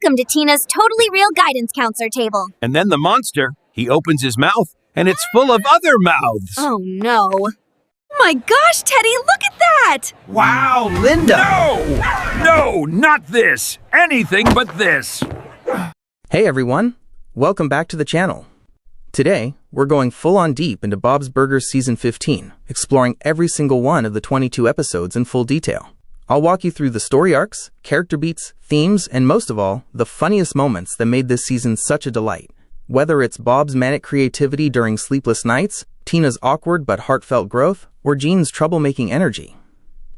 Welcome to Tina's Totally Real Guidance Counselor table. And then the monster, he opens his mouth, and it's full of other mouths. Oh no. My gosh, Teddy, look at that! Wow, Linda! No, not this. Anything but this. Hey everyone, welcome back to the channel. Today, we're going full on deep into Bob's Burgers Season 15, exploring every single one of the 22 episodes in full detail. I'll walk you through the story arcs, character beats, themes, and most of all, the funniest moments that made this season such a delight. Whether it's Bob's manic creativity during sleepless nights, Tina's awkward but heartfelt growth, or Gene's troublemaking energy.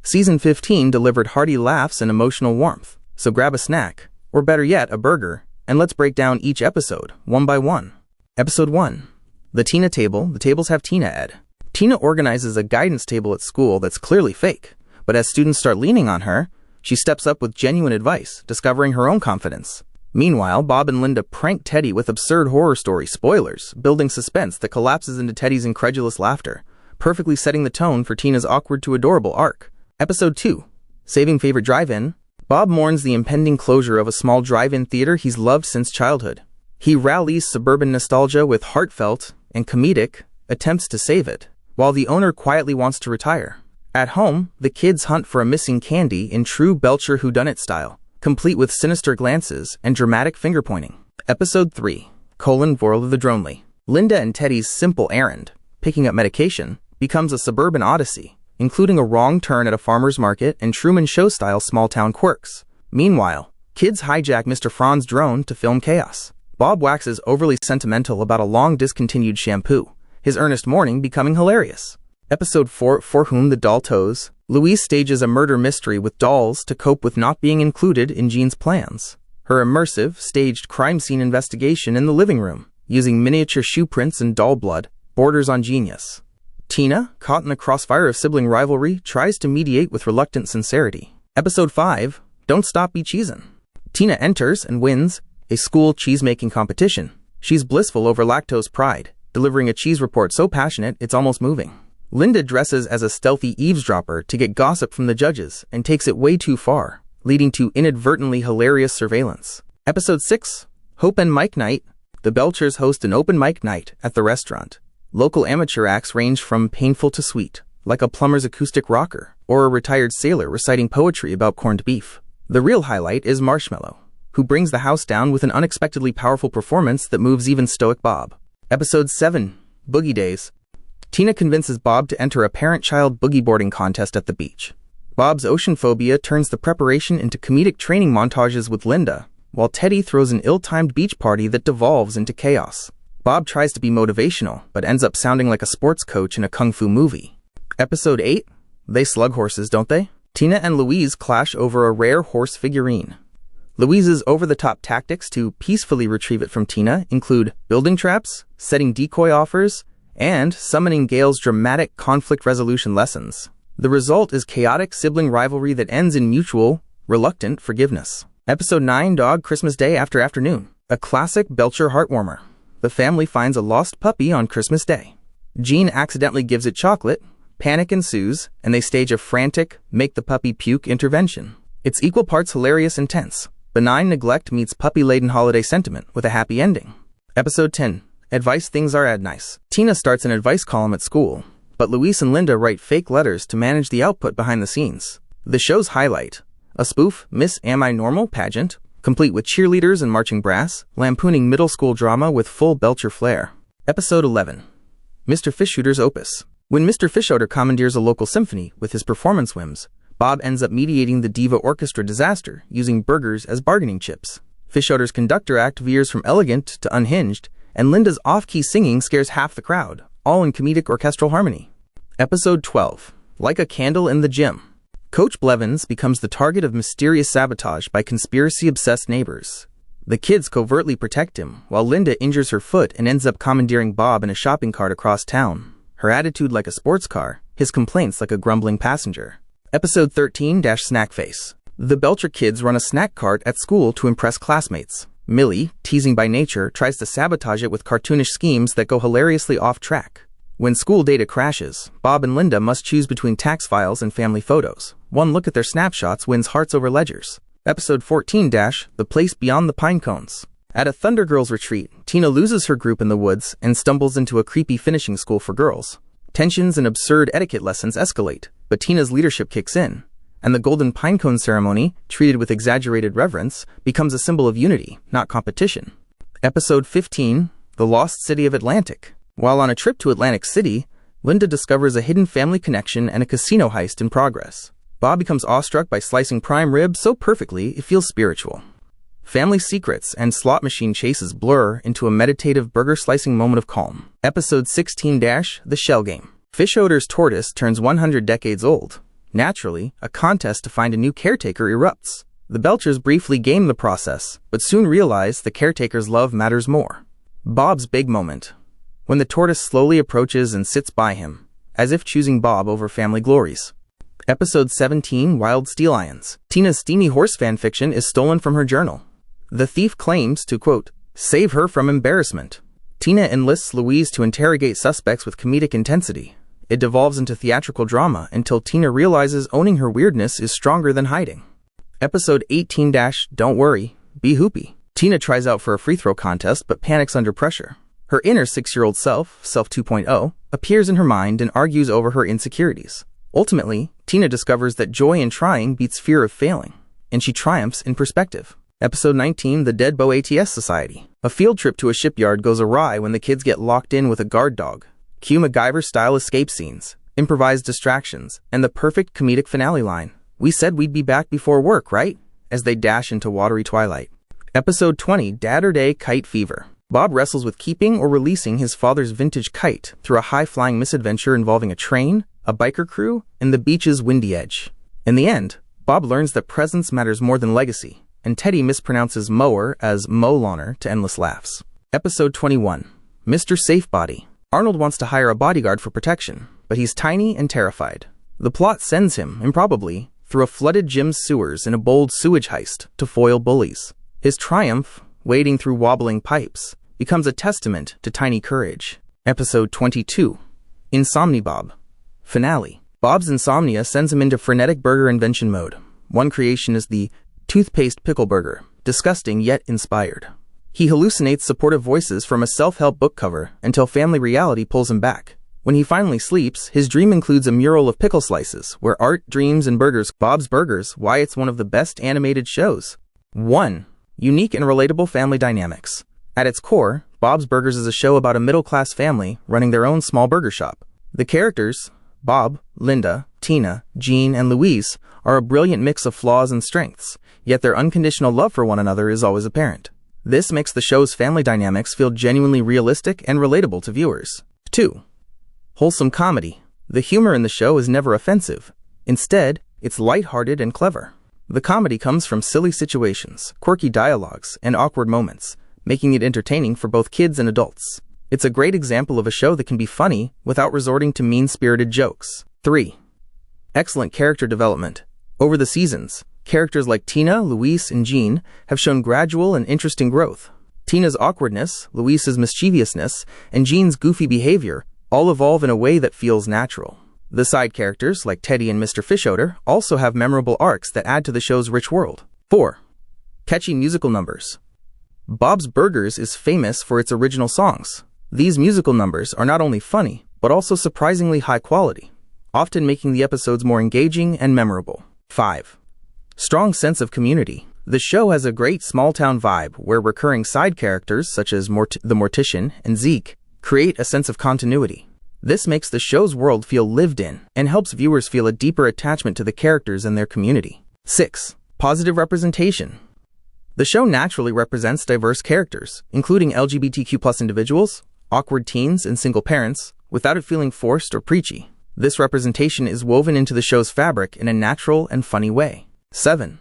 Season 15 delivered hearty laughs and emotional warmth, so grab a snack, or better yet, a burger, and let's break down each episode, one by one. Episode 1. The Tina Table. The tables have Tina Ed. Tina organizes a guidance table at school that's clearly fake, but as students start leaning on her, she steps up with genuine advice, discovering her own confidence. Meanwhile, Bob and Linda prank Teddy with absurd horror story spoilers, building suspense that collapses into Teddy's incredulous laughter, perfectly setting the tone for Tina's awkward to adorable arc. Episode 2. Saving Favorite Drive-In. Bob mourns the impending closure of a small drive-in theater he's loved since childhood. He rallies suburban nostalgia with heartfelt and comedic attempts to save it, while the owner quietly wants to retire. At home, the kids hunt for a missing candy in true Belcher whodunit style, complete with sinister glances and dramatic finger-pointing. Episode 3. World of the Dronely. Linda and Teddy's simple errand, picking up medication, becomes a suburban odyssey, including a wrong turn at a farmer's market and Truman Show-style small-town quirks. Meanwhile, kids hijack Mr. Franz's drone to film chaos. Bob waxes overly sentimental about a long-discontinued shampoo, his earnest mourning becoming hilarious. Episode 4. For Whom the Doll Toes. Louise stages a murder mystery with dolls to cope with not being included in Gene's plans. Her immersive, staged crime scene investigation in the living room, using miniature shoe prints and doll blood, borders on genius. Tina, caught in the crossfire of sibling rivalry, tries to mediate with reluctant sincerity. Episode 5. Don't Stop Be Cheesin'. Tina enters and wins a school cheese-making competition. She's blissful over lactose pride, delivering a cheese report so passionate it's almost moving. Linda dresses as a stealthy eavesdropper to get gossip from the judges and takes it way too far, leading to inadvertently hilarious surveillance. Episode 6. Hope and Mike Night. The Belchers host an open mic night at the restaurant. Local amateur acts range from painful to sweet, like a plumber's acoustic rocker or a retired sailor reciting poetry about corned beef. The real highlight is Marshmallow, who brings the house down with an unexpectedly powerful performance that moves even stoic Bob. Episode 7. Boogie Days. Tina convinces Bob to enter a parent-child boogie boarding contest at the beach. Bob's ocean phobia turns the preparation into comedic training montages with Linda, while Teddy throws an ill-timed beach party that devolves into chaos. Bob tries to be motivational, but ends up sounding like a sports coach in a kung fu movie. Episode 8. They slug horses, don't they? Tina and Louise clash over a rare horse figurine. Louise's over-the-top tactics to peacefully retrieve it from Tina include building traps, setting decoy offers, and summoning Gale's dramatic conflict resolution lessons. The result is chaotic sibling rivalry that ends in mutual, reluctant forgiveness. Episode 9. Dog Christmas Day After Afternoon. A classic Belcher heartwarmer. The family finds a lost puppy on Christmas Day. Gene accidentally gives it chocolate, panic ensues, and they stage a frantic, make-the-puppy-puke intervention. It's equal parts hilarious and tense. Benign neglect meets puppy-laden holiday sentiment with a happy ending. Episode 10. Advice Things Are Nice. Tina starts an advice column at school, but Louise and Linda write fake letters to manage the output behind the scenes. The show's highlight, a spoof Miss Am I Normal pageant, complete with cheerleaders and marching brass, lampooning middle school drama with full Belcher flair. Episode 11. Mr. Fishshooter's Opus. When Mr. Fishshooter commandeers a local symphony with his performance whims, Bob ends up mediating the diva orchestra disaster using burgers as bargaining chips. Fishshooter's conductor act veers from elegant to unhinged, and Linda's off-key singing scares half the crowd, all in comedic orchestral harmony. Episode 12. Like a Candle in the Gym. Coach Blevins becomes the target of mysterious sabotage by conspiracy-obsessed neighbors. The kids covertly protect him, while Linda injures her foot and ends up commandeering Bob in a shopping cart across town. Her attitude like a sports car, his complaints like a grumbling passenger. Episode 13. Snack Face. The Belcher kids run a snack cart at school to impress classmates. Millie, teasing by nature, tries to sabotage it with cartoonish schemes that go hilariously off track. When school data crashes, Bob and Linda must choose between tax files and family photos. One look at their snapshots wins hearts over ledgers. Episode 14 The Place Beyond the Pine Cones. At a Thunder Girls retreat, Tina loses her group in the woods and stumbles into a creepy finishing school for girls. Tensions and absurd etiquette lessons escalate, but Tina's leadership kicks in, and the Golden Pinecone ceremony, treated with exaggerated reverence, becomes a symbol of unity, not competition. Episode 15 The Lost City of Atlantic. While on a trip to Atlantic City, Linda discovers a hidden family connection and a casino heist in progress. Bob becomes awestruck by slicing prime rib so perfectly it feels spiritual. Family secrets and slot machine chases blur into a meditative burger-slicing moment of calm. Episode 16 The Shell Game. Fish Odor's Tortoise turns 100 decades old. Naturally, a contest to find a new caretaker erupts. The Belchers briefly game the process, but soon realize the caretaker's love matters more. Bob's big moment. When the tortoise slowly approaches and sits by him, as if choosing Bob over family glories. Episode 17 Wild Steel Irons. Tina's steamy horse fanfiction is stolen from her journal. The thief claims to, quote, save her from embarrassment. Tina enlists Louise to interrogate suspects with comedic intensity. It devolves into theatrical drama until Tina realizes owning her weirdness is stronger than hiding. Episode 18 Don't Worry, Be Hoopy. Tina tries out for a free throw contest but panics under pressure. Her inner 6-year-old self 2.0, appears in her mind and argues over her insecurities. Ultimately, Tina discovers that joy in trying beats fear of failing, and she triumphs in perspective. Episode 19 The Dead Bow ATS Society. A field trip to a shipyard goes awry when the kids get locked in with a guard dog. Cue MacGyver-style escape scenes, improvised distractions, and the perfect comedic finale line. We said we'd be back before work, right? As they dash into watery twilight. Episode 20 Dad or Day Kite Fever. Bob wrestles with keeping or releasing his father's vintage kite through a high-flying misadventure involving a train, a biker crew, and the beach's windy edge. In the end, Bob learns that presence matters more than legacy, and Teddy mispronounces mower as Mo-Lawner to endless laughs. Episode 21 Mr. Safebody. Arnold wants to hire a bodyguard for protection, but he's tiny and terrified. The plot sends him, improbably, through a flooded gym's sewers in a bold sewage heist to foil bullies. His triumph, wading through wobbling pipes, becomes a testament to tiny courage. Episode 22 Insomnibob. Finale. Bob's insomnia sends him into frenetic burger invention mode. One creation is the toothpaste pickle burger, disgusting yet inspired. He hallucinates supportive voices from a self-help book cover until family reality pulls him back. When he finally sleeps, his dream includes a mural of pickle slices, where art, dreams, and burgers. Bob's Burgers, why it's one of the best animated shows. 1. Unique and relatable family dynamics. At its core, Bob's Burgers is a show about a middle-class family running their own small burger shop. The characters, Bob, Linda, Tina, Jean, and Louise, are a brilliant mix of flaws and strengths, yet their unconditional love for one another is always apparent. This makes the show's family dynamics feel genuinely realistic and relatable to viewers. 2. Wholesome comedy. The humor in the show is never offensive. Instead, it's lighthearted and clever. The comedy comes from silly situations, quirky dialogues, and awkward moments, making it entertaining for both kids and adults. It's a great example of a show that can be funny without resorting to mean-spirited jokes. 3. Excellent character development. Over the seasons, characters like Tina, Louise, and Jean have shown gradual and interesting growth. Tina's awkwardness, Louise's mischievousness, and Jean's goofy behavior all evolve in a way that feels natural. The side characters, like Teddy and Mr. Fishodor, also have memorable arcs that add to the show's rich world. 4. Catchy musical numbers. Bob's Burgers is famous for its original songs. These musical numbers are not only funny, but also surprisingly high quality, often making the episodes more engaging and memorable. 5. Strong sense of community. The show has a great small-town vibe where recurring side characters such as the Mortician and Zeke create a sense of continuity. This makes the show's world feel lived in and helps viewers feel a deeper attachment to the characters and their community. 6. Positive representation. The show naturally represents diverse characters, including LGBTQ+ individuals, awkward teens, and single parents, without it feeling forced or preachy. This representation is woven into the show's fabric in a natural and funny way. 7.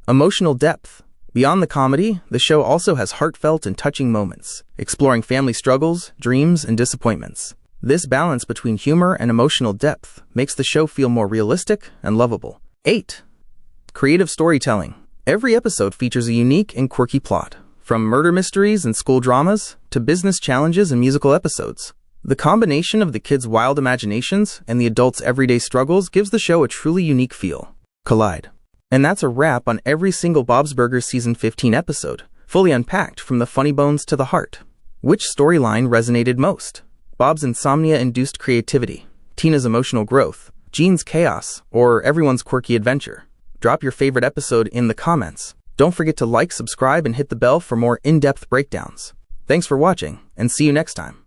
Emotional depth. Beyond the comedy, the show also has heartfelt and touching moments, exploring family struggles, dreams, and disappointments. This balance between humor and emotional depth makes the show feel more realistic and lovable. 8. Creative storytelling. Every episode features a unique and quirky plot, from murder mysteries and school dramas to business challenges and musical episodes. The combination of the kids' wild imaginations and the adults' everyday struggles gives the show a truly unique feel. Collide. And that's a wrap on every single Bob's Burgers Season 15 episode, fully unpacked from the funny bones to the heart. Which storyline resonated most? Bob's insomnia-induced creativity, Tina's emotional growth, Gene's chaos, or everyone's quirky adventure? Drop your favorite episode in the comments. Don't forget to like, subscribe, and hit the bell for more in-depth breakdowns. Thanks for watching, and see you next time.